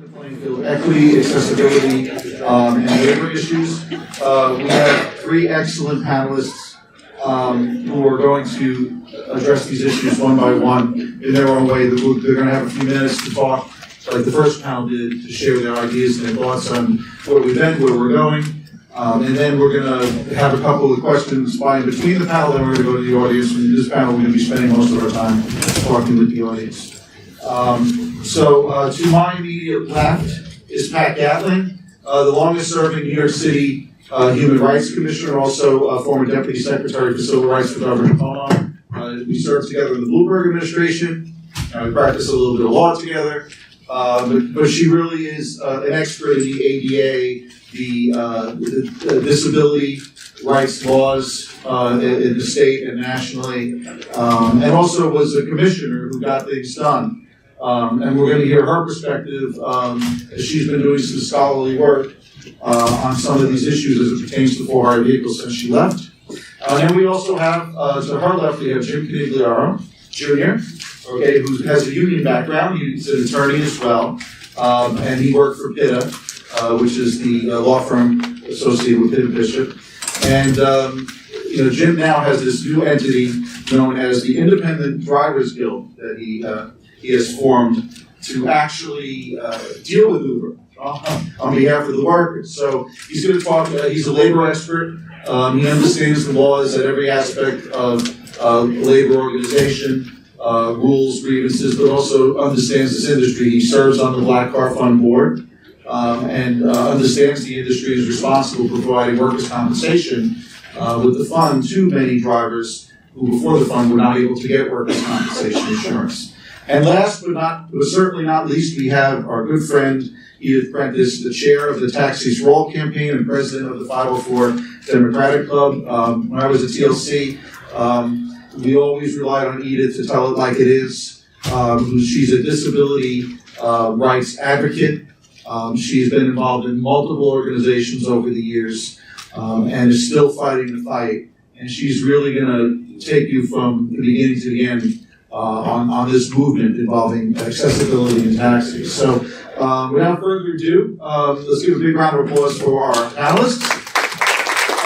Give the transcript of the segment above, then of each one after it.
the playing field, equity, accessibility, and labor issues. We have three excellent panelists who are going to address these issues one by one in their own way. They're going to have a few minutes to talk, like the first panel did, to share their ideas and their thoughts on what we've been, where we're going. And then we're going to have a couple of questions by in between the panel, then we're going to go to the audience. And in this panel, we're going to be spending most of our time talking with the audience. To my immediate left is Pat Gatlin, the longest-serving New York City Human Rights Commissioner, also a former Deputy Secretary for Civil Rights for Governor Cuomo. We served together in the Bloomberg administration. We practiced a little bit of law together. But she really is an expert in the ADA, the disability rights laws in the state and nationally, and also was a commissioner who got things done. And we're going to hear her perspective as she's been doing some scholarly work on some of these issues as it pertains to for-hire vehicles since she left. And we also have, to her left, we have Jim Canigliaro, Jr., okay, who has a union background. He's an attorney as well, and he worked for PITA, which is the law firm associated with PITA Bishop. And Jim now has this new entity known as the Independent Drivers Guild that he has formed to actually deal with Uber on behalf of the workers. So he's going to talk. He's a labor expert. He understands the laws at every aspect of labor organization, rules, grievances, but also understands this industry. He serves on the Black Car Fund board and understands the industry is responsible for providing workers' compensation with the fund to many drivers who before the fund were not able to get workers' compensation insurance. And last but certainly not least, we have our good friend Edith Prentice, the chair of the Taxis for All campaign and president of the 504 Democratic Club. When I was at TLC, we always relied on Edith to tell it like it is. She's a disability rights advocate. She's been involved in multiple organizations over the years and is still fighting the fight. And she's really going to take you from the beginning to the end on this movement involving accessibility in taxis. So without further ado, let's give a big round of applause for our panelists.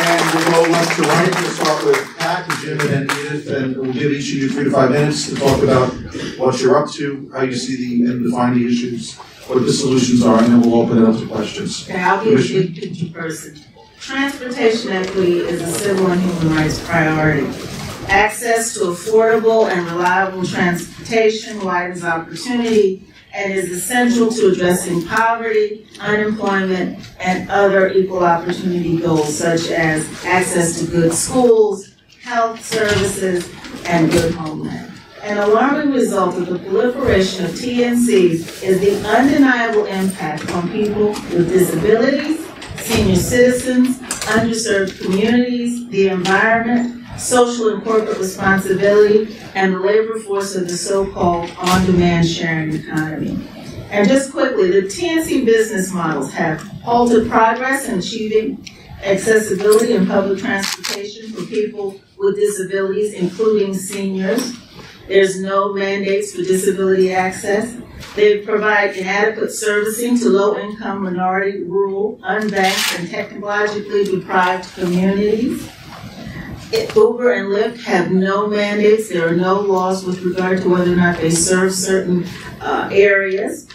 And we'll go left to right. We'll start with Pat and Jim and then Edith, and we'll give each of you 3 to 5 minutes to talk about what you're up to, how you see and define the issues, what the solutions are, and then we'll open it up to questions. Okay, I'll be a big picture person. Transportation equity is a civil and human rights priority. Access to affordable and reliable transportation widens opportunity and is essential to addressing poverty, unemployment, and other equal opportunity goals such as access to good schools, health services, and good homeland. An alarming result of the proliferation of TNCs is the undeniable impact on people with disabilities, senior citizens, underserved communities, the environment, social and corporate responsibility, and the labor force of the so-called on-demand sharing economy. And just quickly, the TNC business models have halted progress in achieving accessibility in public transportation for people with disabilities, including seniors. There's no mandates for disability access. They provide inadequate servicing to low-income, minority, rural, unbanked, and technologically deprived communities. Uber and Lyft have no mandates. There are no laws with regard to whether or not they serve certain areas.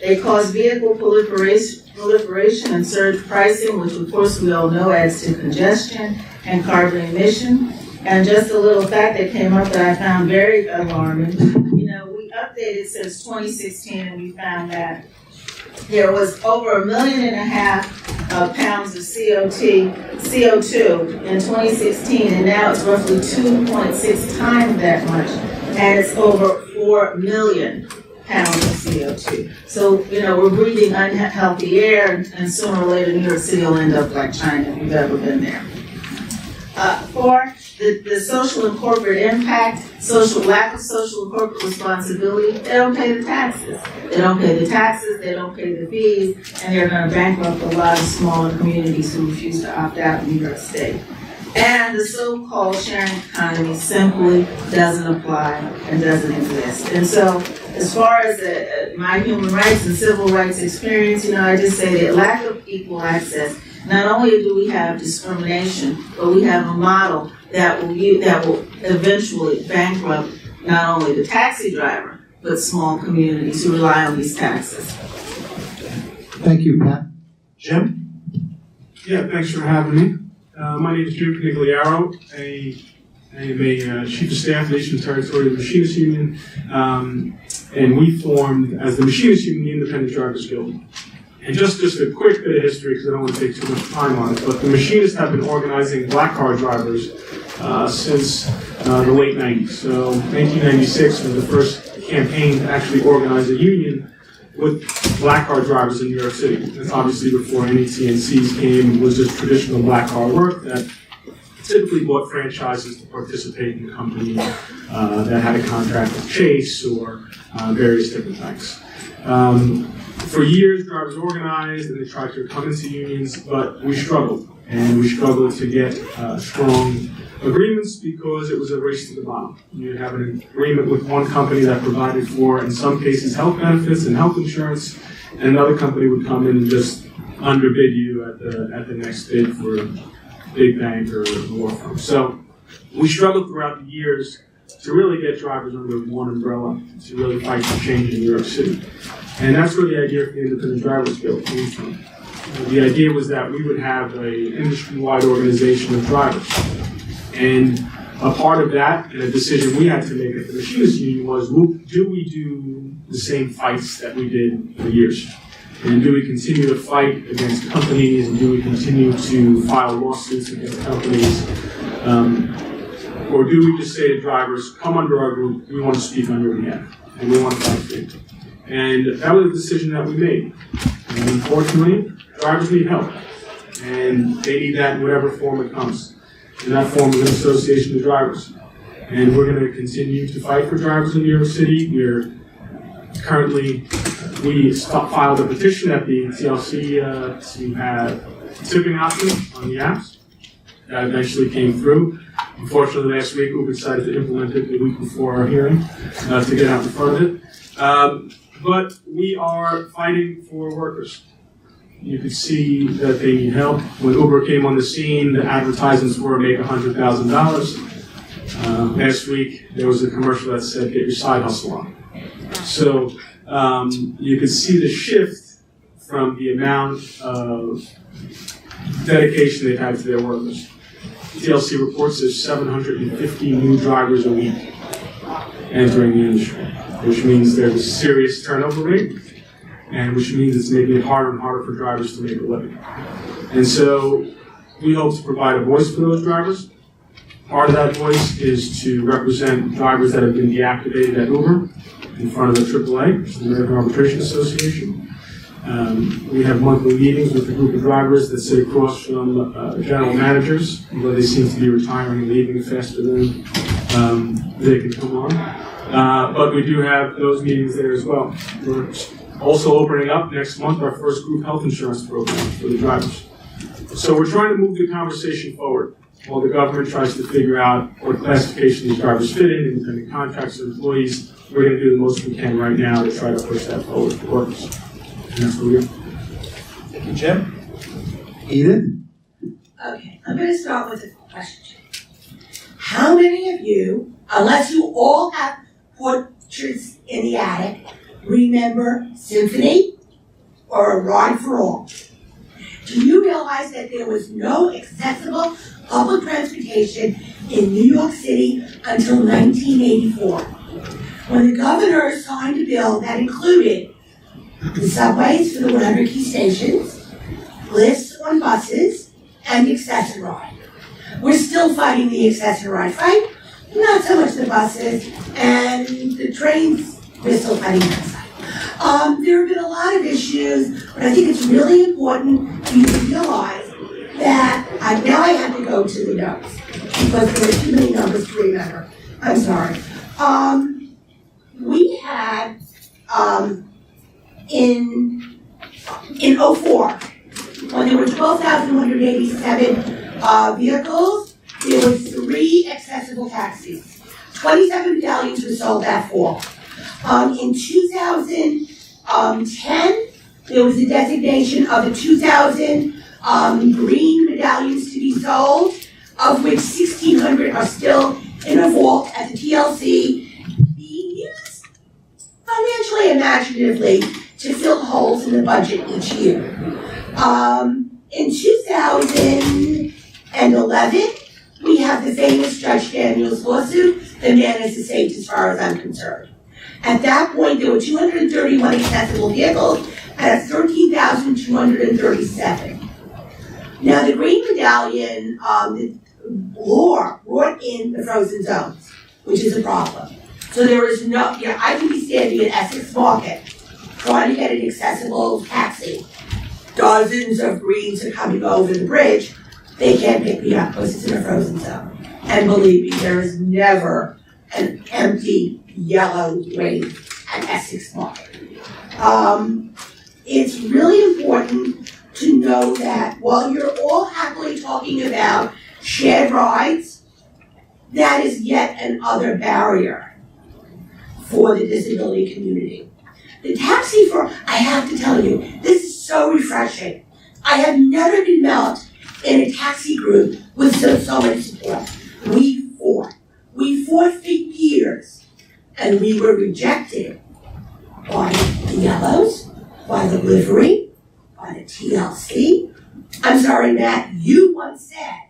They cause vehicle proliferation and surge pricing, which of course we all know adds to congestion and carbon emission. And just a little fact that came up that I found very alarming. We updated since 2016 and we found that there was over 1.5 million pounds of CO2 in 2016, and now it's roughly 2.6 times that much, and it's over 4 million pounds of CO2. So, we're breathing unhealthy air, and sooner or later New York City will end up like China, if you've ever been there. For the social and corporate impact, lack of social and corporate responsibility, they don't pay the taxes. They don't pay the taxes, they don't pay the fees, and they're going to bankrupt a lot of smaller communities who refuse to opt out in New York State. And the so-called sharing economy simply doesn't apply and doesn't exist. And so As far as my human rights and civil rights experience, I just say that lack of equal access. Not only do we have discrimination, but we have a model that will eventually bankrupt not only the taxi driver, but small communities who rely on these taxes. Thank you, Pat. Jim? Yeah, thanks for having me. My name is Jim Canigliaro. I am a Chief of Staff, Nation Territorial Machinists Union, and we formed, as the Machinists Union, the Independent Drivers Guild. And just a quick bit of history, because I don't want to take too much time on it, but the machinists have been organizing black car drivers since the late 90s. So 1996 was the first campaign to actually organize a union with black car drivers in New York City. That's obviously before any TNCs came. It was just traditional black car work that typically bought franchises to participate in a company that had a contract with Chase or various different things. For years, drivers organized and they tried to come into unions, but we struggled. And we struggled to get strong agreements because it was a race to the bottom. You'd have an agreement with one company that provided for, in some cases, health benefits and health insurance, and another company would come in and just underbid you at the next bid for a big bank or a law firm. So we struggled throughout the years to really get drivers under one umbrella, to really fight for change in New York City. And that's where the idea for the Independent Drivers Guild came from. The idea was that we would have an industry-wide organization of drivers. And a part of that, and a decision we had to make at the Machinists Union was, do we do the same fights that we did for years? And do we continue to fight against companies, and do we continue to file lawsuits against companies? Or do we just say to drivers, come under our group, we want to speak on your behalf, and we want to fight for you? And that was a decision that we made. And unfortunately, drivers need help. And they need that in whatever form it comes. And that form is an association of drivers. And we're going to continue to fight for drivers in New York City. We're currently, we filed a petition at the TLC to have tipping option on the apps. That eventually came through. Unfortunately, last week we decided to implement it the week before our hearing to get out in front of it. But we are fighting for workers. You could see that they need help. When Uber came on the scene, the advertisements were make $100,000. Last week, there was a commercial that said, get your side hustle on. So you could see the shift from the amount of dedication they've had to their workers. TLC reports there's 750 new drivers a week entering the industry, which means there's a serious turnover rate, and which means it's making it harder and harder for drivers to make a living. And so we hope to provide a voice for those drivers. Part of that voice is to represent drivers that have been deactivated at Uber in front of the AAA, which is the American Arbitration Association. We have monthly meetings with a group of drivers that sit across from general managers, although they seem to be retiring and leaving faster than they can come on. But we do have those meetings there as well. We're also opening up next month our first group health insurance program for the drivers. So we're trying to move the conversation forward while the government tries to figure out what classification these drivers fit in, independent contractors or employees. We're going to do the most we can right now to try to push that forward for workers. And that's what we're doing. Thank you, Jim. Edith? Okay, I'm going to start with a question. How many of you, unless you all have portraits in the attic, remember Symphony or A Ride for All? Do you realize that there was no accessible public transportation in New York City until 1984? When the governor signed a bill that included the subways for the 100 key stations, lists on buses, and Access-A-Ride. We're still fighting the Access-A-Ride fight, not so much the buses, and the trains, we're still fighting that side. There have been a lot of issues, but I think it's really important for you to realize that, now I have to go to the notes, because there are too many numbers to remember. I'm sorry. We had, in 04, when there were 12,187 vehicles, there were 3 accessible taxis. 27 medallions were sold that fall. In 2010, there was a designation of the 2,000 green medallions to be sold, of which 1,600 are still in a vault at the TLC, being used financially, imaginatively, to fill holes in the budget each year. In 2011, we have the famous Judge Daniels lawsuit. The man is escaped as far as I'm concerned. At that point, there were 231 accessible vehicles out of 13,237. Now, the Green Medallion law brought in the frozen zones, which is a problem. So there is no, I can be standing at Essex Market trying to get an accessible taxi. Dozens of Greens are coming over the bridge. They can't pick me up because it's in a frozen zone. And believe me, there is never an empty yellow lane at Essex Market. It's really important to know that while you're all happily talking about shared rides, that is yet another barrier for the disability community. The taxi I have to tell you, this is so refreshing. I have never been met in a taxi group with so much support. We fought for years, and we were rejected by the Yellows, by the livery, by the TLC. I'm sorry, Matt, you once said,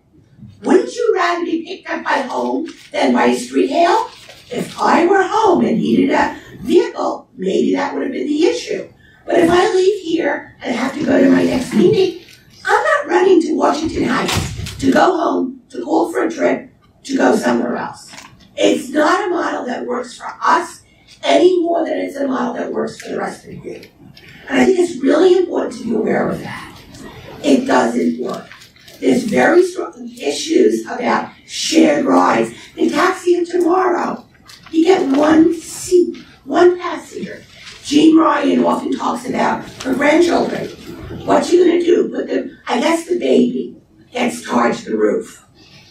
wouldn't you rather be picked up by home than by a street hail? If I were home and needed a vehicle, maybe that would have been the issue. But if I leave here and have to go to my next meeting, I'm not running to Washington Heights to go home, to call for a trip, to go somewhere else. It's not a model that works for us any more than it's a model that works for the rest of the group. And I think it's really important to be aware of that. It doesn't work. There's very strong issues about shared rides. In Taxi of Tomorrow, you get one seat, one passenger. Jean Ryan often talks about her grandchildren. What you gonna do? I guess the baby gets charged the roof.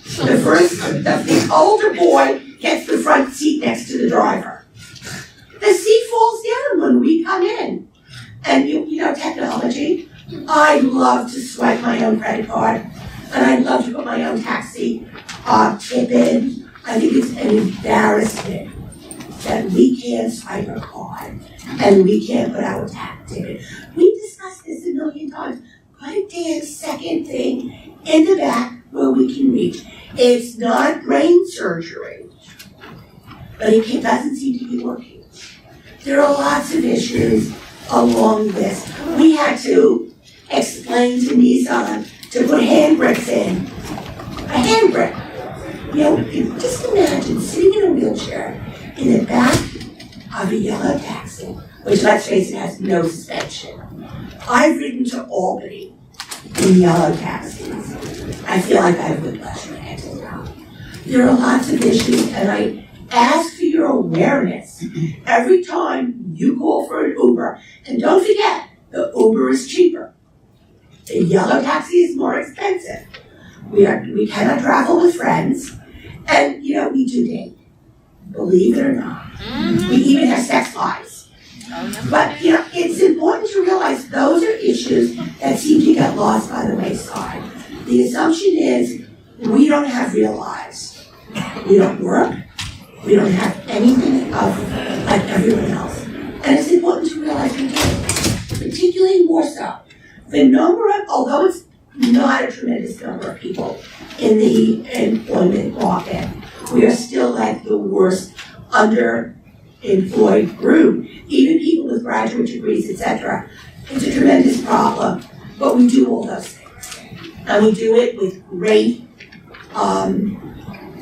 The older boy gets the front seat next to the driver. The seat falls down when we come in. And you know, technology, I love to swipe my own credit card, and I love to put my own taxi tip in. I think it's an embarrassment that we can't swipe a card and we can't put our tax ticket. We've discussed this a million times. Put a damn second thing in the back where we can reach. It's not brain surgery, but it doesn't seem to be working. There are lots of issues along this. We had to explain to Nissan to put handbrakes in. A handbrake. You know, just imagine sitting in a wheelchair in the back of a yellow taxi, which, let's face it, has no suspension. I've ridden to Albany in yellow taxis. I feel like I have whiplash when I get to the top. There are lots of issues, and I ask for your awareness every time you call for an Uber. And don't forget, the Uber is cheaper. The yellow taxi is more expensive. We cannot travel with friends, and you know, we do date. Believe it or not. We even have sex lives. But you know, it's important to realize those are issues that seem to get lost by the wayside. The assumption is we don't have real lives. We don't work. We don't have anything like everyone else. And it's important to realize we do. Particularly more so. The number of, although it's not a tremendous number of people in the employment market, we are still like the worst underemployed group. Even people with graduate degrees, etc. It's a tremendous problem, but we do all those things. And we do it with great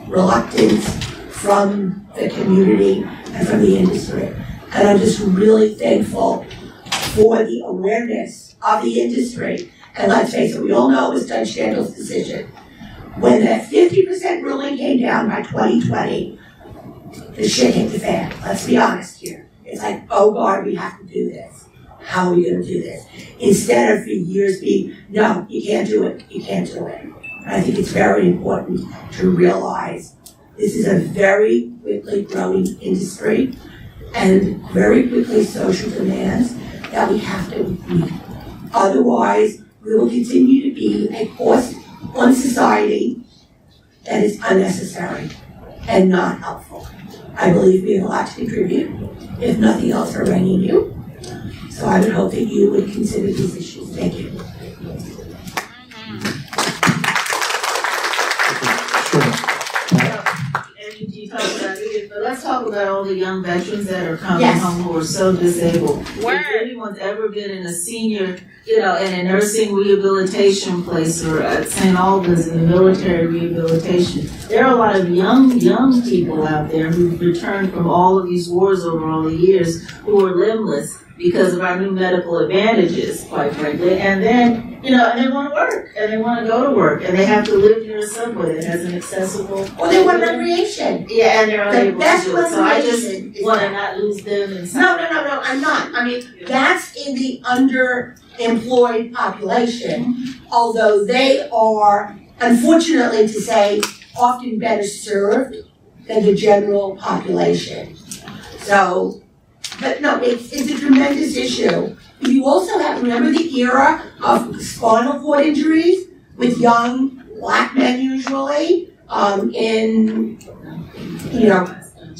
reluctance from the community and from the industry. And I'm just really thankful for the awareness of the industry. And let's face it, we all know it was Judge Daniels' decision. When that 50% ruling came down by 2020, the shit hit the fan. Let's be honest here. It's like, oh God, we have to do this. How are we going to do this? Instead of for years being, no, you can't do it, you can't do it. And I think it's very important to realize this is a very quickly growing industry. and very quickly social demands that we have to meet. Otherwise, we will continue to be a cost on society that is unnecessary and not helpful. I believe we have a lot to contribute, if nothing else for bringing you. So I would hope that you would consider these issues. Thank you. And you talk about it, but let's talk about all the young veterans that are coming Yes. home who are so disabled. If anyone's ever been in a senior, in a nursing rehabilitation place or at St. Albans in the military rehabilitation, there are a lot of young people out there who've returned from all of these wars over all the years who are limbless because of our new medical advantages, quite frankly. And then, and they want to work, and they want to go to work, and they have to live near a subway that has an accessible. Well, they want recreation. Yeah, and they're The unable to best do it, so I just recreation is want to that. not lose them and. No, I'm not. I mean, that's in the underemployed population, although they are, unfortunately to say, often better served than the general population. So, but no, it's a tremendous issue. You also have, remember the era of spinal cord injuries with young black men usually, in,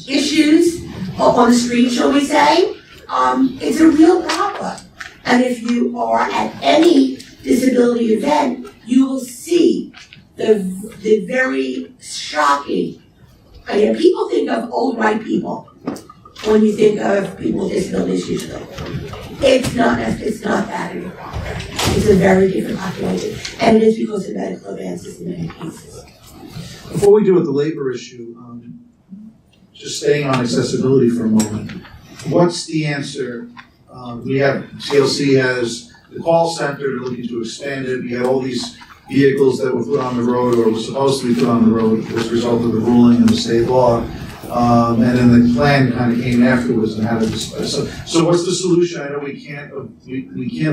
issues on the street, shall we say? It's a real problem. And if you are at any disability event, you will see the very shocking, people think of old white people when you think of people with disabilities usually. It's not that anymore. It's a very different population, and it is because of medical advances in many cases. Before we deal with the labor issue, just staying on accessibility for a moment, what's the answer? We have, TLC has the call center, they're looking to expand it. We have all these vehicles that were put on the road or were supposed to be put on the road as a result of the ruling and the state law. And then the plan kind of came afterwards and how to display. So what's the solution? I know we can't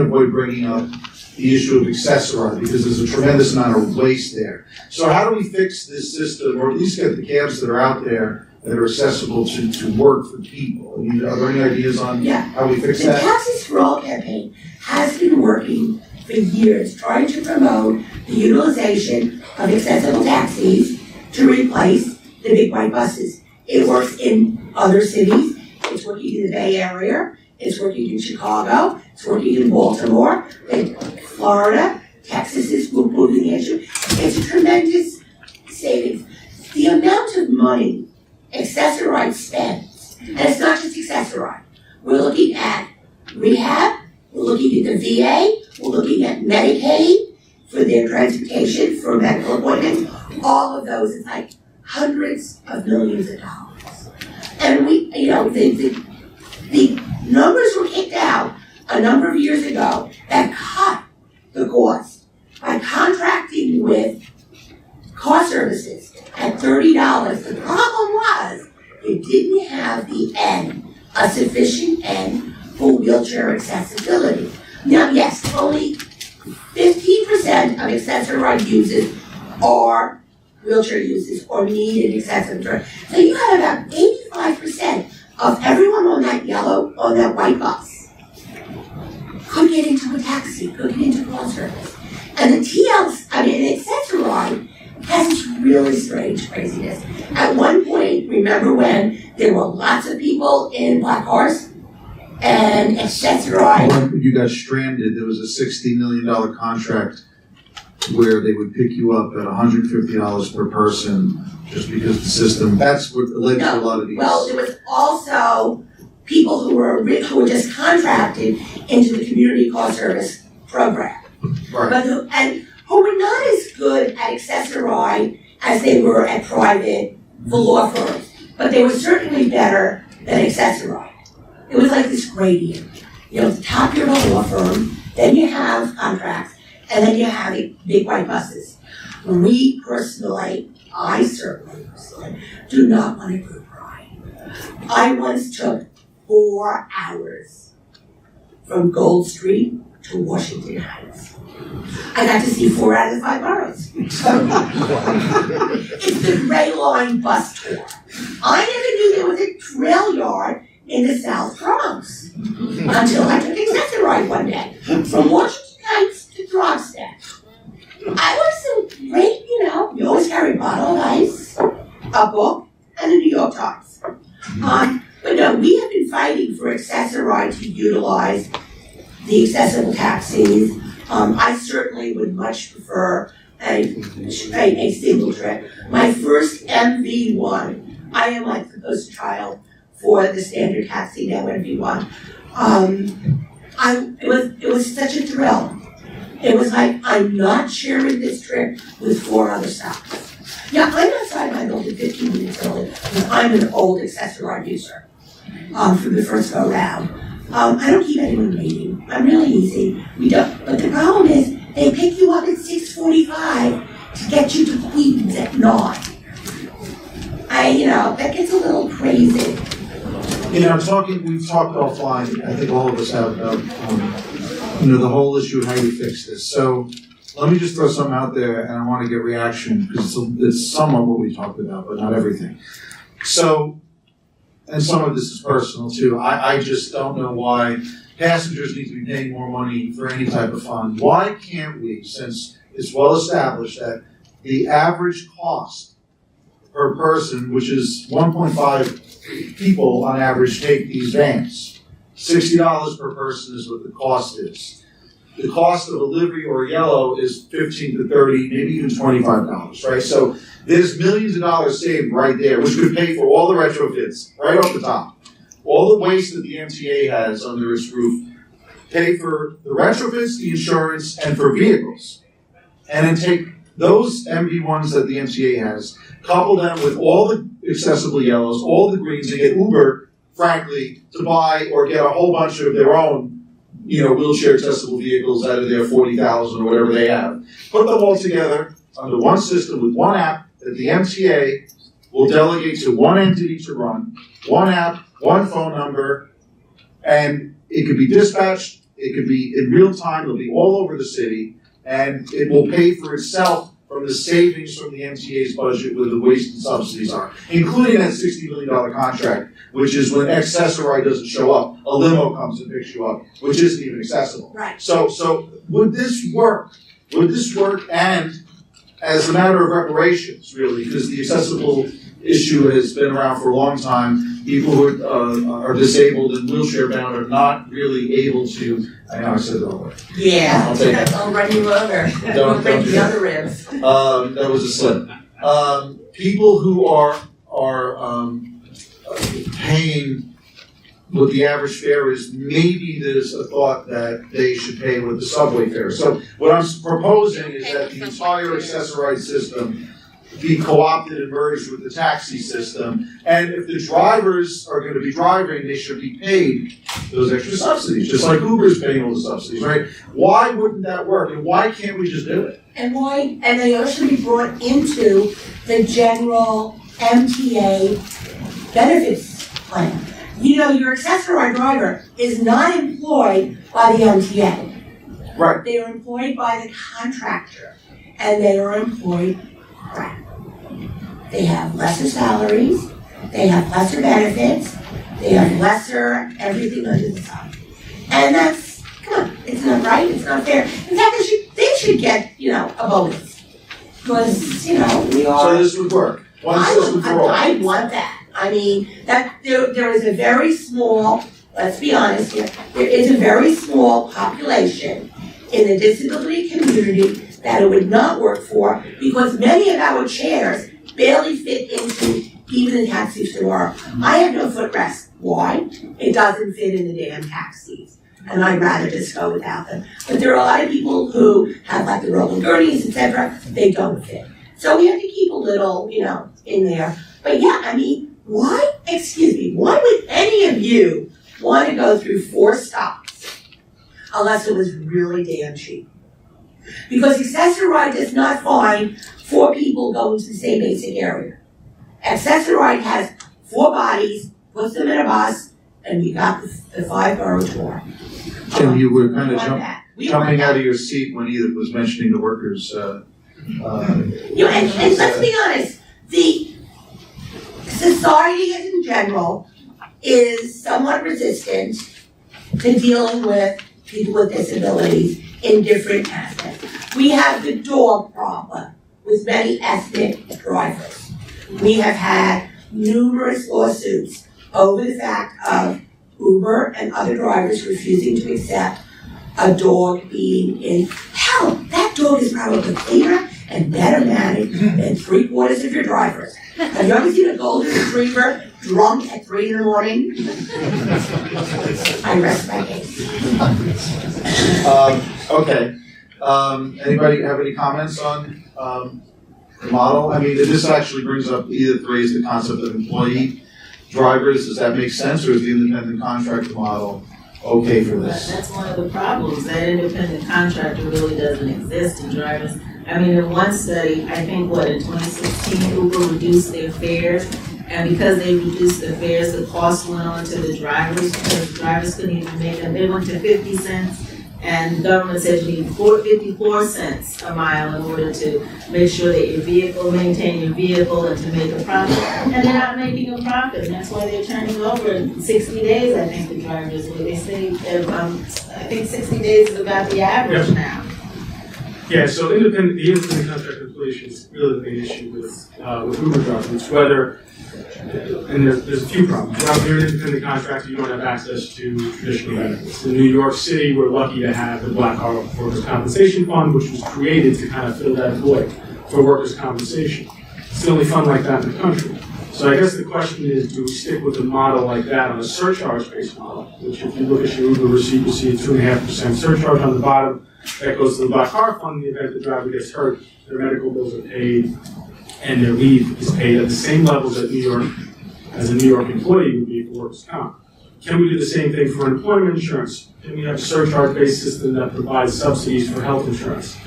avoid bringing up the issue of accessorized because there's a tremendous amount of waste there. So how do we fix this system, or at least get the cabs that are out there that are accessible to work for people? I mean, are there any ideas on how we fix The that? Taxis for All campaign has been working for years, trying to promote the utilization of accessible taxis to replace the big white buses. It works in other cities. It's working in the Bay Area. It's working in Chicago. It's working in Baltimore, in Florida. Texas is moving the issue. It's a tremendous savings. The amount of money Accessoride spends, and it's not just Accessoride. We're looking at rehab. We're looking at the VA. We're looking at Medicaid for their transportation for medical appointments. All of those, it's like hundreds of millions of dollars. And we, the numbers were kicked out a number of years ago that cut the cost by contracting with car services at $30. The problem was you didn't have a sufficient end for wheelchair accessibility. Now, yes, only 15% of Accessoride users are wheelchair users or need an accessible train. So you have about 85% of everyone on that white bus could get into a taxi, could get into car service. And the Accessoride has this really strange craziness. At one point, remember when there were lots of people in black cars? And Accessoride. When you got stranded, there was a $60 million contract where they would pick you up at $150 per person just because the system, that's what led to a lot of these. Well, there was also people who were just contracted into the community car service program. Right. But who were not as good at Accessoride as they were at private for law firms. But they were certainly better than Accessoride. It was like this gradient. The top you're a law firm, then you have contracts, and then you have the big white buses. I certainly do not want a group ride. I once took 4 hours from Gold Street to Washington Heights. I got to see 4 out of the 5 boroughs. It's the Gray Line bus tour. I never knew there was a trail yard in the South Bronx until I took Accessoride one day from Washington Heights to Throgstad. I was so great, you know. You always carry a bottle of ice, a book, and a New York Times. But no, we have been fighting for Accessoride to utilize the accessible taxis. I certainly would much prefer a single trip. My first MV1, I am like the poster child for the standard taxi now, MV1. It was such a thrill. It was like, I'm not sharing this trip with 4 other stops. Yeah, I'm outside my building 15 minutes early, because I'm an old Accessoride user from the first go round. I don't keep anyone waiting. I'm really easy. We don't. But the problem is, they pick you up at 6:45 to get you to Queens at 9. That gets a little crazy. We've talked offline, I think all of us have, about, the whole issue of how you fix this. So let me just throw something out there, and I want to get reaction, because it's somewhat what we talked about, but not everything. So, and some of this is personal too, I just don't know why passengers need to be paying more money for any type of fund. Why can't we, since it's well established that the average cost per person, which is 1.5 people on average take these vans, $60 per person is what the cost is. The cost of a livery or a yellow is $15 to $30, maybe even $25, right? So there's millions of dollars saved right there, which could pay for all the retrofits right off the top. All the waste that the MTA has under its roof, pay for the retrofits, the insurance, and for vehicles. And then take those MV1s that the MTA has, couple them with all the accessible yellows, all the greens, and get Uber, frankly, to buy or get a whole bunch of their own, wheelchair accessible vehicles out of their 40,000 or whatever they have. Put them all together under one system with one app that the MTA will delegate to one entity to run, one app, one phone number, and it could be dispatched, it could be in real time, it'll be all over the city, and it will pay for itself from the savings from the MTA's budget where the waste and subsidies are, including that $60 million contract, which is when Accessoride doesn't show up, a limo comes and picks you up, which isn't even accessible. Right. So would this work? Would this work? And as a matter of reparations, really, because the accessible issue has been around for a long time, people who are disabled and wheelchair bound are not really able to, I know I said the wrong word. Yeah, I'll take it. I'll run you over. Don't break do the that. other ribs. That was a slip. People who are paying what the average fare is, maybe there's a thought that they should pay what the subway fare is. So what I'm proposing is that the entire Accessoride system be co-opted and merged with the taxi system. And if the drivers are going to be driving, they should be paid those extra subsidies, just like Uber's paying all the subsidies, right? Why wouldn't that work? And why can't we just do it? And they also should be brought into the general MTA benefits plan. Your Accessoride driver is not employed by the MTA. Right. They are employed by the contractor, and they are employed crap. They have lesser salaries, they have lesser benefits, they have lesser everything under the sun. And that's, come on, it's not right, it's not fair. In fact, they should get, a bonus. Because, we are. So this would work. One system for all. I want that. That there is a very small, let's be honest here, there is a very small population in the disability community that it would not work for, because many of our chairs barely fit into even the taxis tomorrow. I have no footrest. Why? It doesn't fit in the damn taxis. And I'd rather just go without them. But there are a lot of people who have like the roll and gurneys, etc. They don't fit. So we have to keep a little, in there. But yeah, why would any of you want to go through 4 stops unless it was really damn cheap? Because Accessoride does not find 4 people going to the same basic area. Accessoride has 4 bodies, puts them in a bus, and we got the 5-borough tour. And you were kind of jumping out of your seat when Edith was mentioning the workers. And let's be honest, the society in general is somewhat resistant to dealing with people with disabilities in different aspects. We have the dog problem with many ethnic drivers. We have had numerous lawsuits over the fact of Uber and other drivers refusing to accept a dog being in. Hell, that dog is probably cleaner and better managed than 3/4 of your drivers. Have you ever seen a golden retriever drunk at 3 in the morning? I rest my case. Okay, anybody have any comments on, the model? I mean, this actually brings up, Edith raised the concept of employee drivers. Does that make sense, or is the independent contractor model okay for this? That's one of the problems, that independent contractor really doesn't exist in drivers. I mean, in one study, I think in 2016, Uber reduced their fares, and because they reduced the fares, the cost went on to the drivers, because the drivers couldn't even make them. They went to 50 cents, and the government said you need 54 cents a mile in order to make sure that maintain your vehicle and to make a profit. And they're not making a profit, and that's why they're turning over in 60 days, I think the drivers, they say, I think 60 days is about the average now. Yeah, so the independent contractor inflation is really the main issue with Uber drivers, whether, and there's a few problems. If you're an independent contractor, you don't have access to traditional benefits. In New York City, we're lucky to have the Black Card Workers' Compensation Fund, which was created to kind of fill that void for workers' compensation. It's the only fund like that in the country. So I guess the question is, do we stick with a model like that on a surcharge-based model, which if you look at your Uber receipt, you'll see a 2.5% surcharge on the bottom. That goes to the Black Card Fund in the event the driver gets hurt, their medical bills are paid, and their leave is paid at the same levels as a New York employee would be for workers' comp. Can we do the same thing for employment insurance? Can we have a surcharge-based system that provides subsidies for health insurance?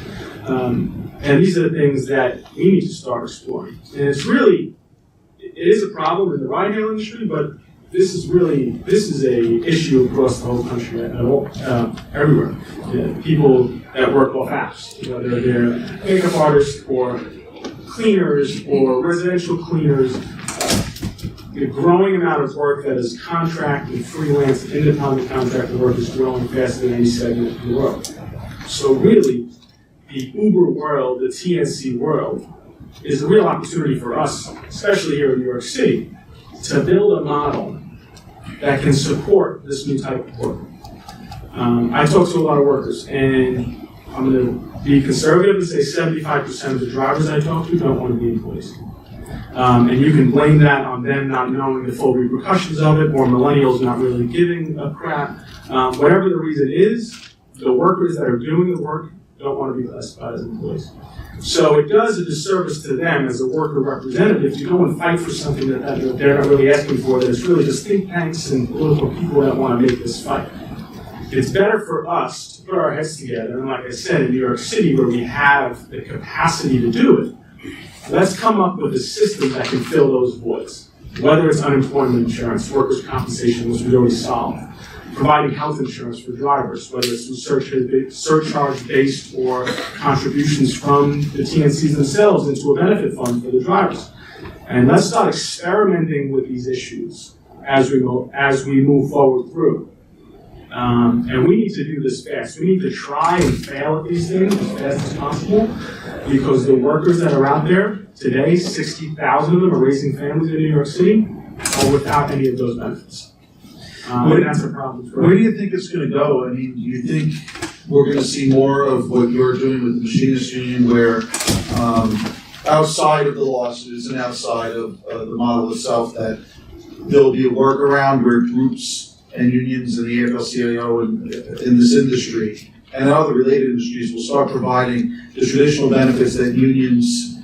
And these are the things that we need to start exploring. And it is a problem in the ride-hail industry, but this is a issue across the whole country, everywhere. People that work off apps, whether they're makeup artists or cleaners or residential cleaners, the growing amount of work that is contract and freelance and independent contractor work is growing faster than any segment of the world. So really, the Uber world, the TNC world, is a real opportunity for us, especially here in New York City, to build a model that can support this new type of work. I talk to a lot of workers, and I'm going to be conservative and say 75% of the drivers I talk to don't want to be employees. And you can blame that on them not knowing the full repercussions of it, or millennials not really giving a crap. Whatever the reason is, the workers that are doing the work don't want to be classified as employees. So it does a disservice to them as a worker representative to go and fight for something that they're not really asking for, that it's really just think tanks and political people that want to make this fight. It's better for us to put our heads together, and like I said, in New York City, where we have the capacity to do it, let's come up with a system that can fill those voids. Whether it's unemployment insurance, workers' compensation, which we already solved, providing health insurance for drivers, whether it's through surcharge-based or contributions from the TNCs themselves into a benefit fund for the drivers. And let's start experimenting with these issues as we move forward through. And we need to do this fast. We need to try and fail at these things as fast as possible, because the workers that are out there today, 60,000 of them are raising families in New York City, are without any of those benefits. And that's a problem for us. Where do you think it's going to go? I mean, do you think we're going to see more of what you're doing with the Machinists Union, where outside of the lawsuits and outside of the model itself, that there'll be a workaround where groups and unions and the AFL-CIO in this industry and other related industries will start providing the traditional benefits that unions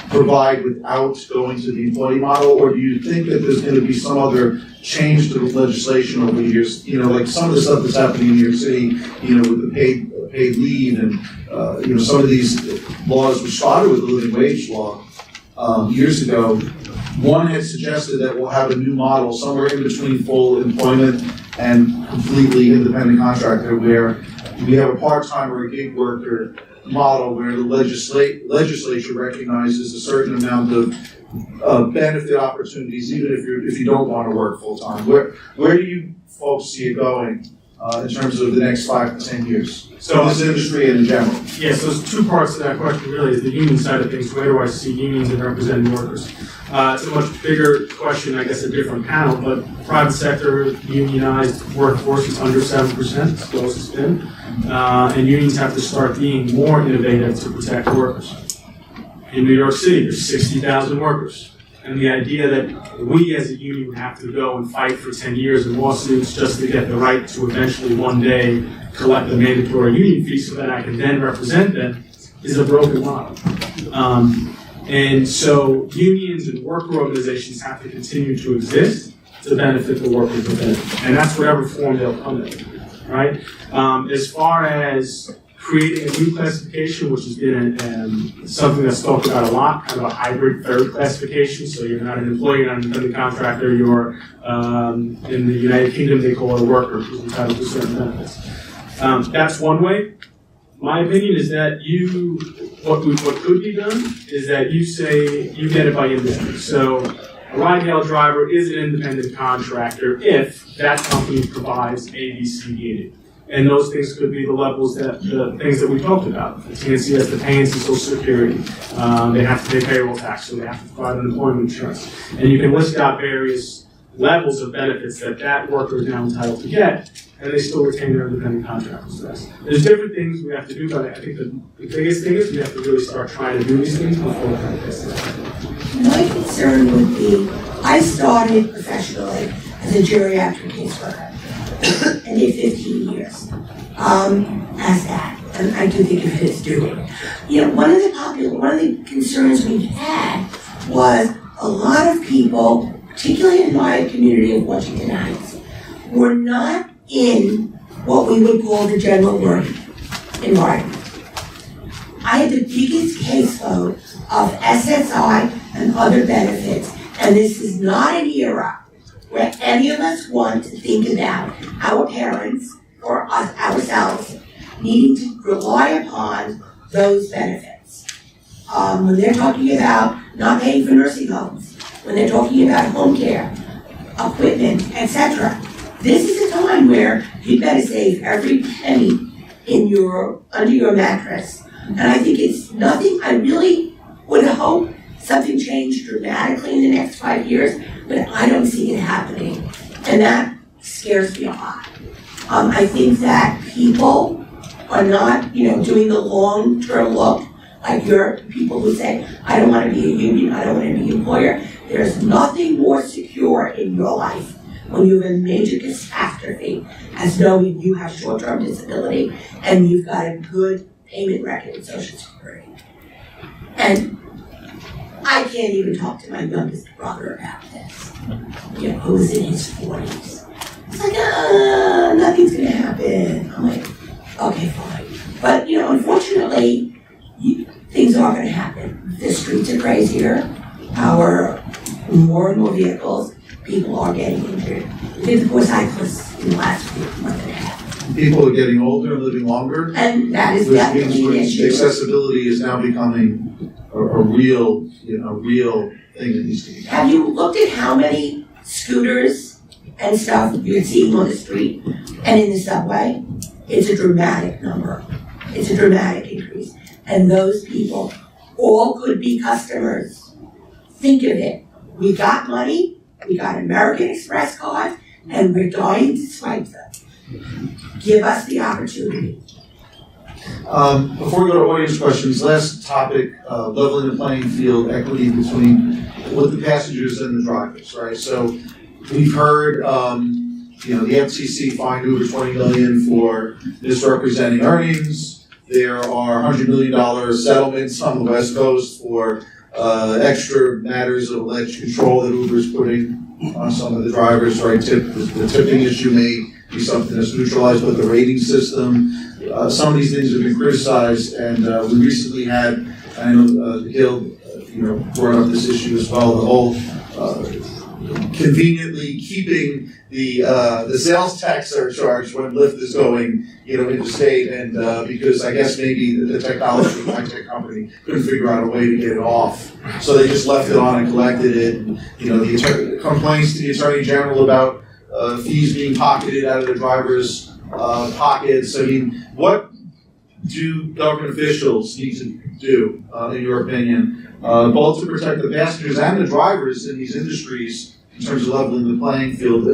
provide without going to the employee model? Or do you think that there's going to be some other change to the legislation over the years? Like some of the stuff that's happening in New York City, with the paid leave and, some of these laws which started with the living wage law years ago. One had suggested that we'll have a new model somewhere in between full employment and completely independent contractor, where we have a part-time or a gig worker model where the legislature recognizes a certain amount of benefit opportunities, even if you don't want to work full-time? Where do you folks see it going in terms of the next 5 to 10 years? So this industry and in general. Yes, there's two parts to that question really, is the union side of things. Where do I see unions and representing workers? It's a much bigger question, I guess a different panel, but private sector unionized workforce is under 7%, it's the lowest it's been. And unions have to start being more innovative to protect workers. In New York City, there's 60,000 workers. And the idea that we as a union would have to go and fight for 10 years in lawsuits just to get the right to eventually one day collect the mandatory union fee so that I can then represent them is a broken model. And so unions and worker organizations have to continue to exist to benefit the workers within it. And that's whatever form they'll come in, right? As far as creating a new classification, which has been something that's talked about a lot, kind of a hybrid third classification. So you're not an employee, you're not an independent contractor, you're, in the United Kingdom, they call it a worker who's entitled to certain benefits. That's one way. My opinion is that what could be done is that you say you get it by industry. So a ride-hail driver is an independent contractor if that company provides A, B, C, D, and E. And those things could be the levels the things that we talked about. The TNC has to pay into Social Security. They have to pay payroll tax, so they have to provide unemployment insurance. And you can list out various levels of benefits that worker is now entitled to get, and they still retain their independent contractor status. There's different things we have to do, but I think the biggest thing is we have to really start trying to do these things before it gets there. My concern would be, I started professionally as a geriatric caseworker. I did 15 years as that, and I do think of it as doing. You know, one of the concerns we've had was a lot of people, particularly in my community of Washington Heights, were not in what we would call the general work environment. I had the biggest caseload of SSI and other benefits, and this is not an era where any of us want to think about our parents or us ourselves needing to rely upon those benefits. When they're talking about not paying for nursing homes, when they're talking about home care, equipment, etc., this is a time where you better save every penny under your mattress. And I think it's nothing. I really would hope something changed dramatically in the next 5 years, but I don't see it happening. And that scares me a lot. I think that people are not, doing the long-term look, like your people who say, I don't want to be a union, I don't want to be an employer. There's nothing more secure in your life when you have a major catastrophe as knowing you have short-term disability and you've got a good payment record with Social Security. And I can't even talk to my youngest brother about this, who's in his 40s. It's like, nothing's gonna happen. I'm like, okay, fine. But, unfortunately, things are gonna happen. The streets are crazier. More and more vehicles, people are getting injured. We did 4 cyclists in the last month and a half. People are getting older and living longer. And that is which definitely an means issue. accessibility is now becoming a real thing that needs to be. Have you looked at how many scooters and stuff you're seeing on the street and in the subway? It's a dramatic number. It's a dramatic increase. And those people all could be customers. Think of it. We got money, we got American Express cards, and we're dying to swipe them. Give us the opportunity. Before we go to audience questions, last topic, leveling the playing field, equity between with the passengers and the drivers, right? So we've heard, the FCC fined Uber $20 million for misrepresenting earnings. There are $100 million settlements on the West Coast for extra matters of alleged control that Uber's putting on some of the drivers, right? The tipping issue may be something that's neutralized, but the rating system, some of these things have been criticized, and we recently had, I know Gil, brought up this issue as well, the whole conveniently keeping the sales tax surcharge when Lyft is going, interstate, and because I guess maybe the technology high-tech company couldn't figure out a way to get it off, so they just left it on and collected it. And, the complaints to the Attorney General about fees being pocketed out of the drivers' pockets. I mean, what do government officials need to do, in your opinion, both to protect the passengers and the drivers in these industries in terms of leveling the playing field?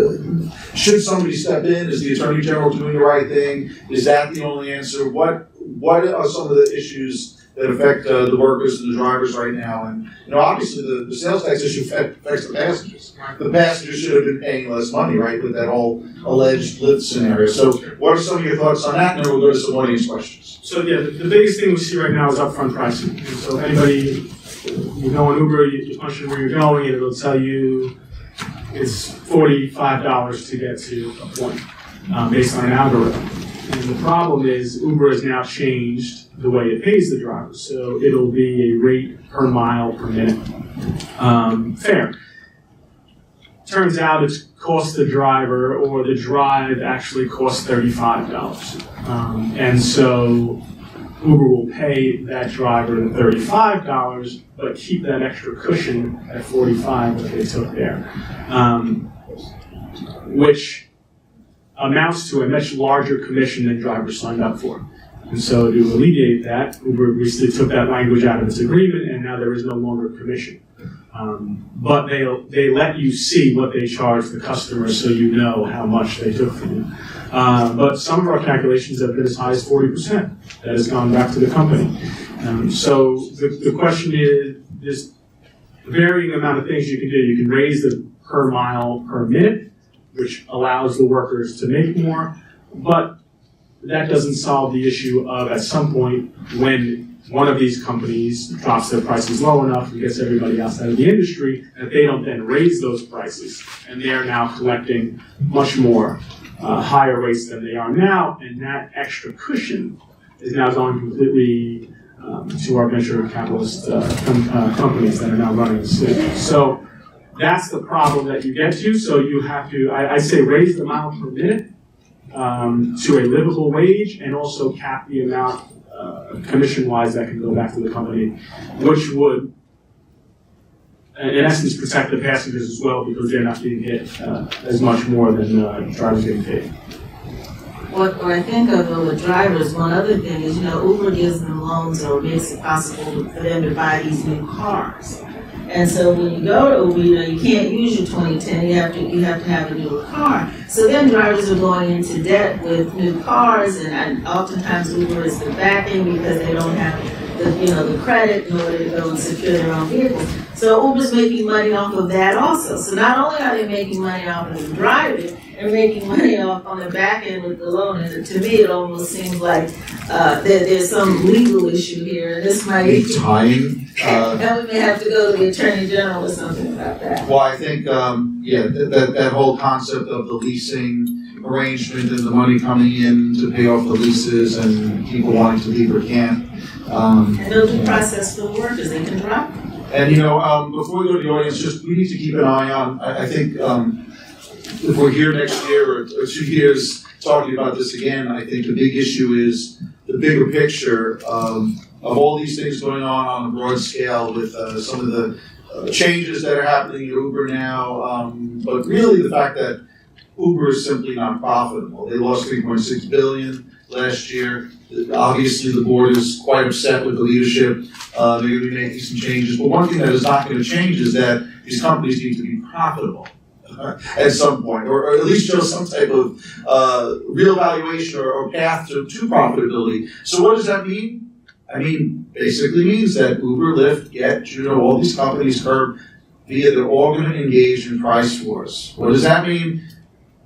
Should somebody step in? Is the Attorney General doing the right thing? Is that the only answer? What are some of the issues that affect the workers and the drivers right now? And obviously the sales tax issue affects the passengers. The passengers should have been paying less money, right, with that whole alleged Lyft scenario. So what are some of your thoughts on that? And then we'll go to some audience questions. So yeah, the biggest thing we see right now is upfront pricing. And so anybody, you go on Uber, you punch in where you're going, and it'll tell you it's $45 to get to a point, based on an algorithm. And the problem is Uber has now changed the way it pays the drivers. So it'll be a rate per mile per minute fare. Turns out it's cost the driver, or the drive actually costs $35. And so Uber will pay that driver the $35, but keep that extra cushion at $45 that they took there, which amounts to a much larger commission than drivers signed up for. And so to alleviate that, Uber recently took that language out of its agreement, and now there is no longer commission. But they let you see what they charge the customer, so you know how much they took from you. But some of our calculations have been as high as 40% that has gone back to the company. So the question is, there's a varying amount of things you can do. You can raise the per mile per minute, which allows the workers to make more, but that doesn't solve the issue of, at some point, when one of these companies drops their prices low enough and gets everybody else out of the industry, that they don't then raise those prices, and they are now collecting much more higher rates than they are now, and that extra cushion is now going completely to our venture capitalist companies that are now running the city. So that's the problem that you get to. So you have to, I say, raise the mile per minute to a livable wage, and also cap the amount commission-wise that can go back to the company, which would, in essence, protect the passengers as well, because they're not being hit as much more than drivers getting paid. What I think of with drivers, one other thing is, Uber gives them loans or makes it possible for them to buy these new cars. And so when you go to Uber, you can't use your 2010. You have to have a newer car. So then drivers are going into debt with new cars, and oftentimes Uber is the backing because they don't have the credit in order to go and secure their own vehicles. So Uber's making money off of that also. So not only are they making money off of the driving, they're making money off on the back end with the loan. And to me, it almost seems like there's some legal issue here. This might be tying. and we may have to go to the Attorney General or something about that. Well, I think, that whole concept of the leasing arrangement and the money coming in to pay off the leases and people wanting to leave or can't. And no due process for the workers, they can drop them. And before we go to the audience, we need to keep an eye on, I think, if we're here next year or 2 years talking about this again, I think the big issue is the bigger picture of all these things going on a broad scale with some of the changes that are happening at Uber now, but really the fact that Uber is simply not profitable. They lost $3.6 billion last year. Obviously, the board is quite upset with the leadership. They're going to be making some changes. But one thing that is not going to change is that these companies need to be profitable at some point, or at least show some type of real valuation or path to profitability. So what does that mean? I mean, basically means that Uber, Lyft, Get, all these companies via they're all going to engage in price wars. What does that mean?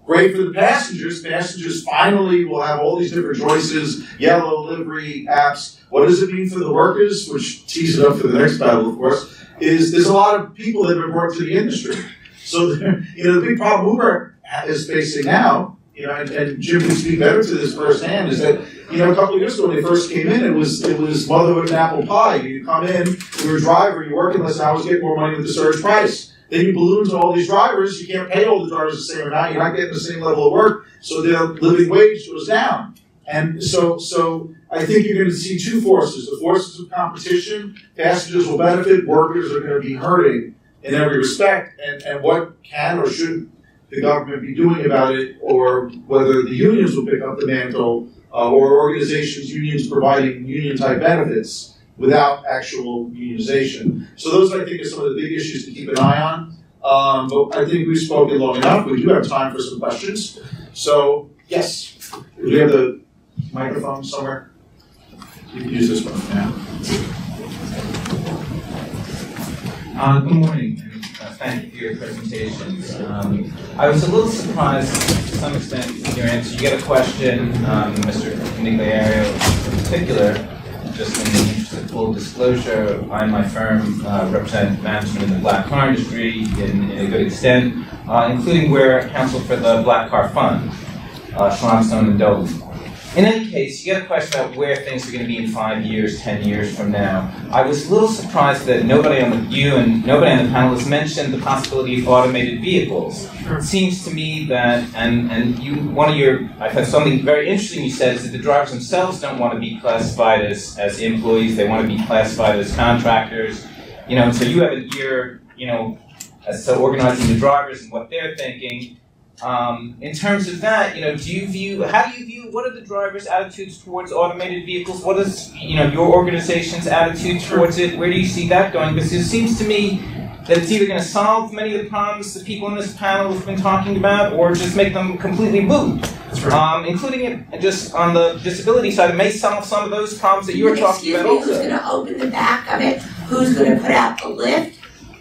Great for the passengers. Passengers finally will have all these different choices, yellow livery apps. What does it mean for the workers? Which tees it up for the next battle, of course, is there's a lot of people that have been brought to the industry. So, the big problem Uber is facing now, and Jim can speak better to this firsthand, is that, a couple of years ago when they first came in, it was motherhood and apple pie. You come in, you're a driver, you're working less hours, get more money with the surge price. then you balloon to all these drivers, you can't pay all the drivers the same amount, you're not getting the same level of work, so their living wage goes down. And so I think you're gonna see two forces. The forces of competition, passengers will benefit, workers are gonna be hurting in every respect, and what can or should the government be doing about it, or whether the unions will pick up the mantle, or organizations, unions providing union-type benefits without actual unionization. So those, I think, are some of the big issues to keep an eye on. But I think we've spoken long enough. We do have time for some questions. So, yes, do we have the microphone somewhere? You can use this one now. Good morning, and thank you for your presentations. I was a little surprised to some extent in your answer. You get a question, Mr. Conigliaro in particular, just in the interest of full disclosure, I and my firm represent management in the black car industry in a good extent, including we're counsel for the Black Car Fund, Schlamstone and Dolan. In any case, you get a question about where things are going to be in 5 years, 10 years from now. I was a little surprised that nobody on the panel has mentioned the possibility of automated vehicles. Sure. It seems to me that, I thought something very interesting you said is that the drivers themselves don't want to be classified as employees, they want to be classified as contractors. And so you have an ear, as to organizing the drivers and what they're thinking. In terms of that, how do you view, what are the drivers' attitudes towards automated vehicles? What is, your organization's attitude towards it? Where do you see that going? Because it seems to me that it's either going to solve many of the problems that people in this panel have been talking about, or just make them completely moot. That's right. Including it just on the disability side, it may solve some of those problems that you were talking about also. Who's going to open the back of it? Who's going to put out the lift?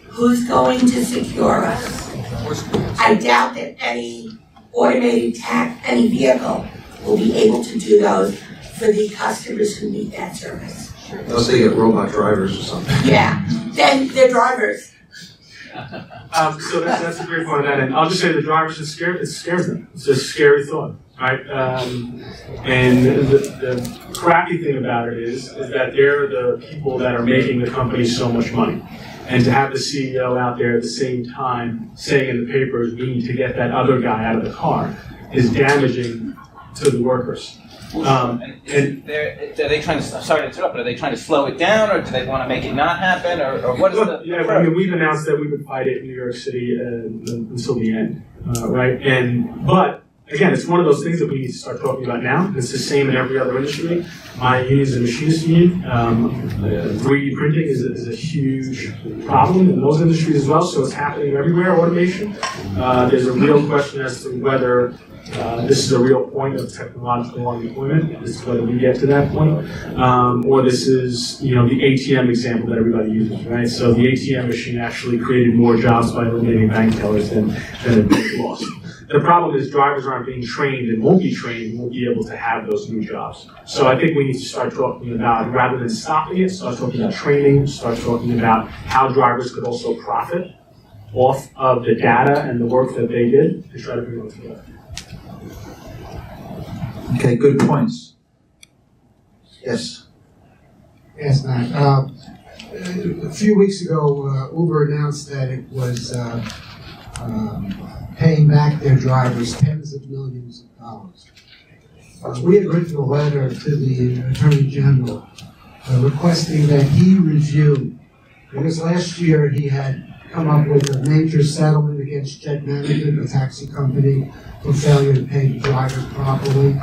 Who's going to secure us? I doubt that any automated any vehicle will be able to do those for the customers who need that service. Unless they get robot drivers or something. Yeah, then they're drivers. So that's a great point of that, and I'll just say the drivers, it scares them. It's a scary thought, right? And the crappy thing about it is that they're the people that are making the company so much money. And to have the CEO out there at the same time saying in the papers, we need to get that other guy out of the car, is damaging to the workers. Are they trying to, sorry to interrupt, but are they trying to slow it down, or do they want to make it not happen, or what is the... Yeah, I mean, we've announced that we would fight it in New York City until the end, right? But again, it's one of those things that we need to start talking about now. It's the same in every other industry. My union is a machinist union. 3D printing is a huge problem in those industries as well, so it's happening everywhere, automation. There's a real question as to whether this is a real point of technological unemployment, is whether we get to that point, or this is, the ATM example that everybody uses, right? So the ATM machine actually created more jobs by eliminating bank tellers than it lost. The problem is drivers aren't being trained and won't be able to have those new jobs. So I think we need to start talking about, rather than stopping it, start talking about training, start talking about how drivers could also profit off of the data and the work that they did to try to bring them together. Okay, good points. Yes. Yes, Matt. A few weeks ago, Uber announced that it was paying back their drivers tens of millions of dollars. We had written a letter to the Attorney General requesting that he review, because last year he had come up with a major settlement against Jet Management, a taxi company, for failure to pay the drivers properly.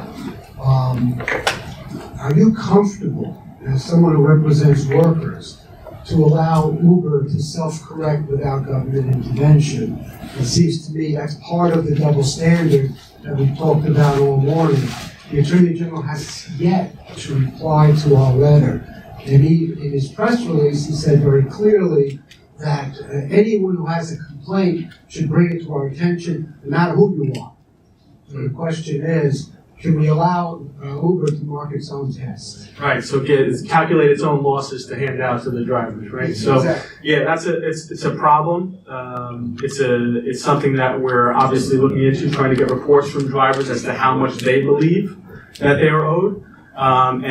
Are you comfortable, as someone who represents workers, to allow Uber to self-correct without government intervention? It seems to me that's part of the double standard that we've talked about all morning. The Attorney General has yet to reply to our letter. And in his press release, he said very clearly that anyone who has a complaint should bring it to our attention, no matter who you are. So the question is, can we allow Uber to mark its own test? Right, so calculate its own losses to hand out to the drivers, right? So, yeah, it's a problem. It's something that we're obviously looking into, trying to get reports from drivers as to how much they believe that they are owed. And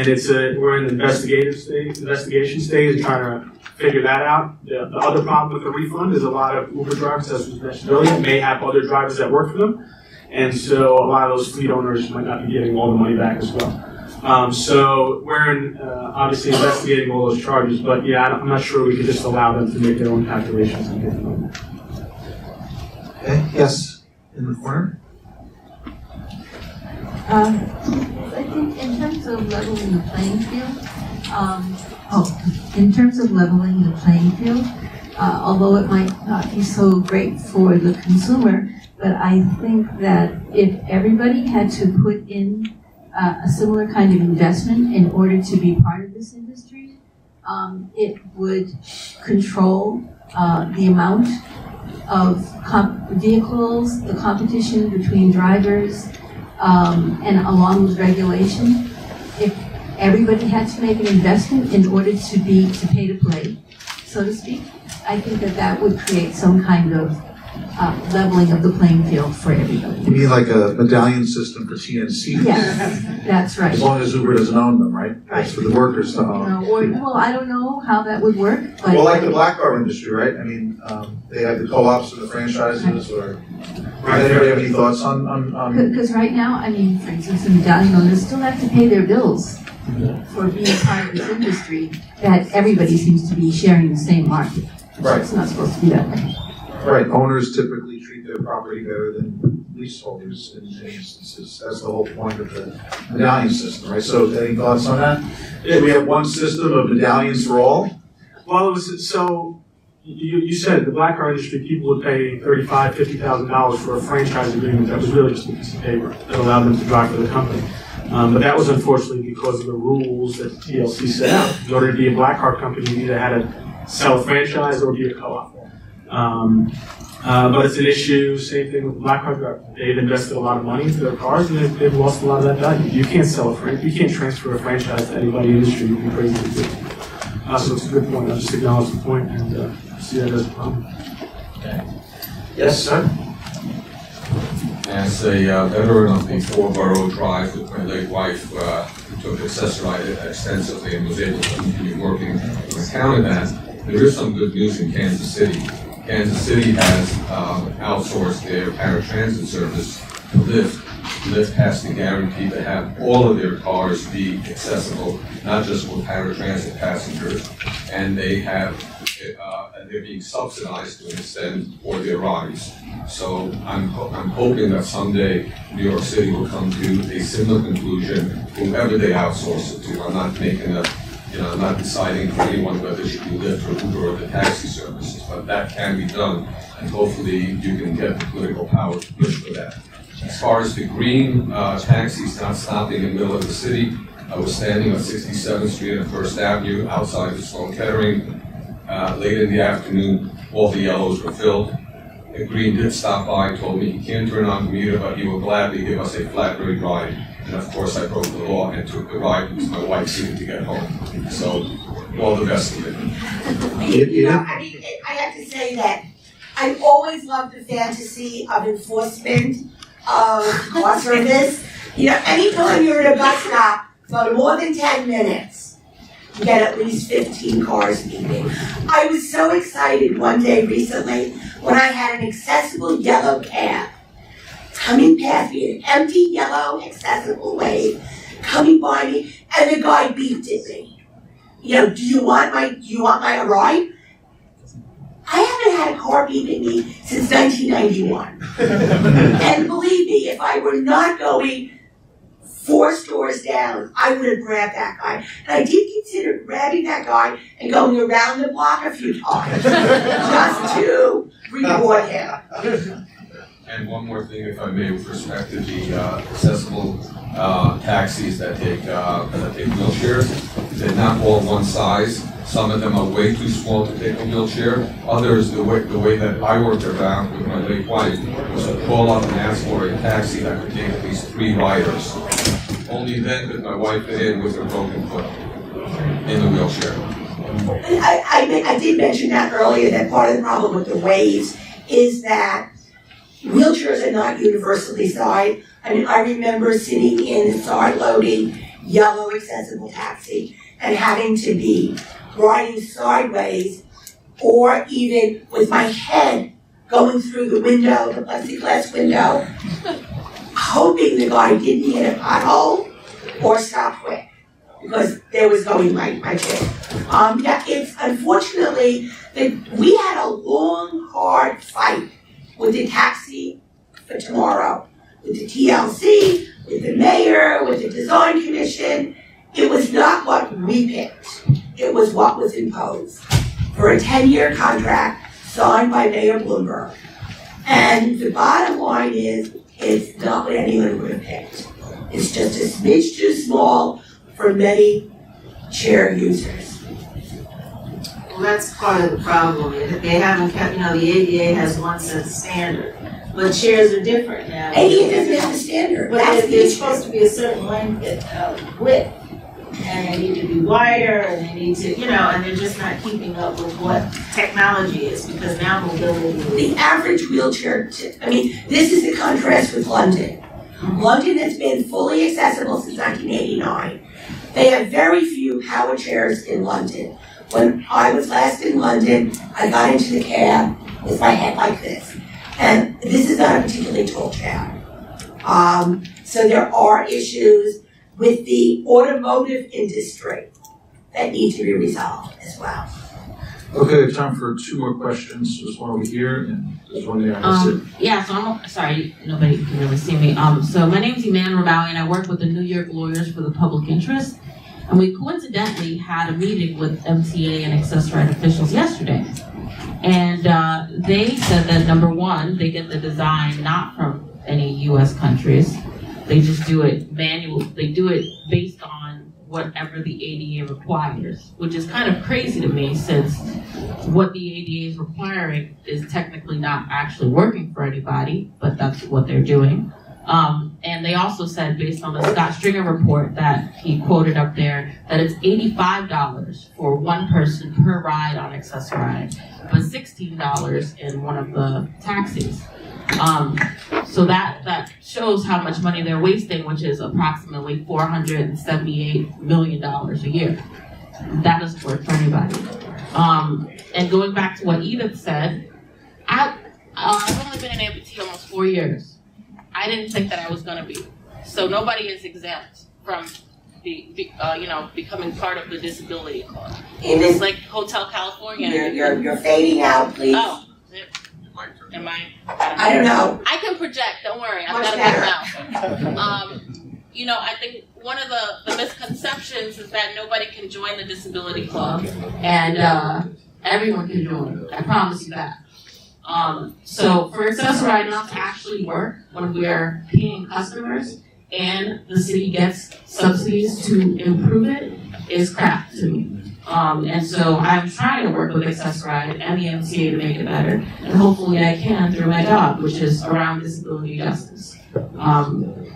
we're in the investigation stage, trying to figure that out. The other problem with the refund is a lot of Uber drivers, as was mentioned earlier, may have other drivers that work for them. And so a lot of those fleet owners might not be getting all the money back as well. So we're obviously investigating all those charges, but yeah, I'm not sure we could just allow them to make their own calculations and get them. Okay, yes, in the corner? I think in terms of leveling the playing field, in terms of leveling the playing field, although it might not be so great for the consumer, but I think that if everybody had to put in a similar kind of investment in order to be part of this industry, it would control the amount of vehicles, the competition between drivers, and along with regulation. If everybody had to make an investment in order to pay to play, so to speak, I think that would create some kind of leveling of the playing field for everybody. You mean like a medallion system for TNC? Yes, that's right. As long as Uber doesn't own them, right? That's for the workers to own. Well, I don't know how that would work, but. Well, like the black car industry, right? I mean, they have the co-ops and the franchises, or, does anybody have any thoughts on? Because right now, I mean, for instance, the medallion owners still have to pay their bills for being part of this industry, that everybody seems to be sharing the same market. Right. It's not supposed to be that way. Right, owners typically treat their property better than leaseholders in many instances. That's the whole point of the medallion system, right? So any thoughts on that? Do we have one system of medallions for all? Well, you said the black car industry, people would pay $35,000, $50,000 for a franchise agreement that was really just a piece of paper that allowed them to drive for the company. But that was unfortunately because of the rules that the TLC set out. In order to be a black car company, you either had to sell a franchise or be a co-op. But it's an issue, same thing with black car drivers. They've invested a lot of money into their cars and they've lost a lot of that value. You can't you can't transfer a franchise to anybody in the industry. You'd be crazy to do. So it's a good point. I'll just acknowledge the point and see that as a problem. Yes, sir. As a veteran of the four-borough drive with my late wife, who took Accessorize extensively and was able to continue working on account of that, there is some good news in Kansas City. Kansas City has outsourced their paratransit service to Lyft. Lyft has to guarantee to have all of their cars be accessible, not just for paratransit passengers, and they're being subsidized to an extent for their rides. So I'm hoping that someday New York City will come to a similar conclusion, whoever they outsource it to. I'm not making I'm not deciding for anyone whether it should be Lyft or Uber or the taxi services, but that can be done, and hopefully you can get the political power to push for that. As far as the green taxis not stopping in the middle of the city, I was standing on 67th Street and First Avenue outside of Sloan Kettering. Late in the afternoon, all the yellows were filled. The green did stop by, told me he can't turn on the meter, but he will gladly give us a flat rate ride. And of course, I broke the law and took the ride because my wife needed to get home. So, all the best of it. I have to say that I've always loved the fantasy of enforcement of car service. Anytime you're at a bus stop for more than 10 minutes, you get at least 15 cars beeping. I was so excited one day recently when I had an accessible yellow cab coming past me, an empty yellow accessible wave coming by me, and the guy beeped at me. Do you want my ride? I haven't had a car beep at me since 1991. And believe me, if I were not going 4 stores down, I would have grabbed that guy. And I did consider grabbing that guy and going around the block a few times just to reward him. And one more thing, if I may, with respect to the accessible taxis that take wheelchairs. They're not all one size. Some of them are way too small to take a wheelchair. Others, the way that I worked around with my late wife was to call up and ask for a taxi that could take at least 3 riders. Only then could my wife get in with her broken foot in the wheelchair. I did mention that earlier, that part of the problem with the waves is that wheelchairs are not universally sized. I remember sitting in the side loading yellow accessible taxi and having to be riding sideways or even with my head going through the window, the plexiglass window, hoping the guy didn't hit a pothole or stop quick because there was going my kid. Yeah, it's unfortunately that we had a long, hard fight with the taxi for tomorrow, with the TLC, with the mayor, with the design commission. It was not what we picked. It was what was imposed for a 10-year contract signed by Mayor Bloomberg. And the bottom line is, it's not what anyone would have picked. It's just a smidge too small for many chair users. Well, that's part of the problem. They haven't kept, the ADA has one set standard, but chairs are different now. ADA doesn't have a standard. But That's the there's issue. supposed to be a certain width, and they need to be wider, and they need to, and they're just not keeping up with what technology is, because now mobility is. The average wheelchair, this is the contrast with London. London has been fully accessible since 1989. They have very few power chairs in London. When I was last in London, I got into the cab with my head like this. And this is not a particularly tall cab. So there are issues with the automotive industry that need to be resolved as well. Okay, we have time for 2 more questions. There's one over here and there's one there. I missed it. Yeah, so I'm sorry, nobody can really see me. So my name's Iman Rabawi, and I work with the New York Lawyers for the Public Interest. And we coincidentally had a meeting with MTA and Access Right officials yesterday. And they said that, number one, they get the design not from any U.S. countries. They just do it manual. They do it based on whatever the ADA requires, which is kind of crazy to me, since what the ADA is requiring is technically not actually working for anybody, but that's what they're doing. And they also said, based on the Scott Stringer report that he quoted up there, that it's $85 for one person per ride on Access-a-Ride, but $16 in one of the taxis. So that shows how much money they're wasting, which is approximately $478 million a year. That doesn't work for anybody. And going back to what Edith said, I've only been an amputee almost 4 years. I didn't think that I was going to be. So nobody is exempt from becoming part of the disability club. It's like Hotel California. You're fading out, please. Oh, am I? I don't know. I can project. Don't worry. I've Much got a better. good mouth. I think one of the misconceptions is that nobody can join the disability club, and everyone can join. I promise you that. So for Access-a-Ride not to actually work when we are paying customers and the city gets subsidies to improve it is crap to me. And so I'm trying to work with Access-a-Ride and the MTA to make it better, and hopefully I can through my job, which is around disability justice.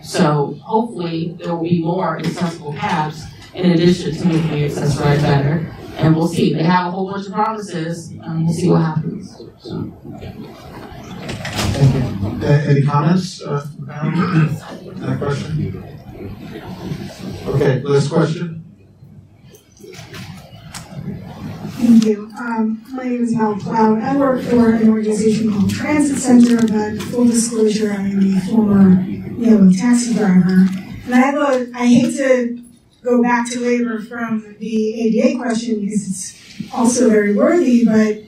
So hopefully there will be more accessible cabs in addition to making the Access-a-Ride better. And we'll see. They have a whole bunch of promises. We'll see what happens. So. Thank you. Any comments from the panel? Any question? Okay, last question. Thank you. My name is Mel Cloud. I work for an organization called Transit Center, but full disclosure, I'm a former yellow taxi driver. And I hate to go back to labor from the ADA question because it's also very worthy, but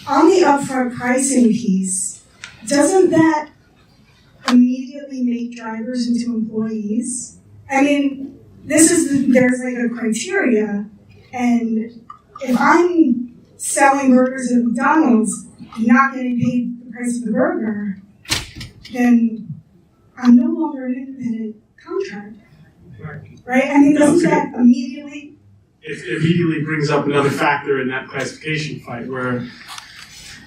on the upfront pricing piece, doesn't that immediately make drivers into employees? I mean, there's like a criteria, and if I'm selling burgers at McDonald's and not getting paid the price of the burger, then I'm no longer an independent contractor. Right? I mean, doesn't that immediately? It immediately brings up another factor in that classification fight where an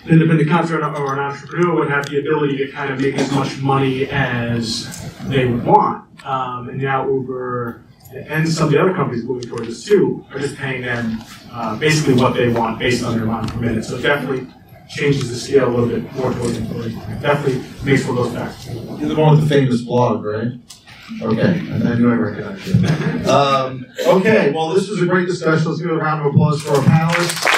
independent contractor or an entrepreneur would have the ability to kind of make as much money as they would want. And now Uber and some of the other companies moving towards this too are just paying them basically what they want based on their amount per minute. So it definitely changes the scale a little bit more towards employees. Definitely makes for those factors. You're the one with the famous blog, right? Okay, I knew I recognized you. Okay, well, this was a great discussion. Let's give a round of applause for our panelists.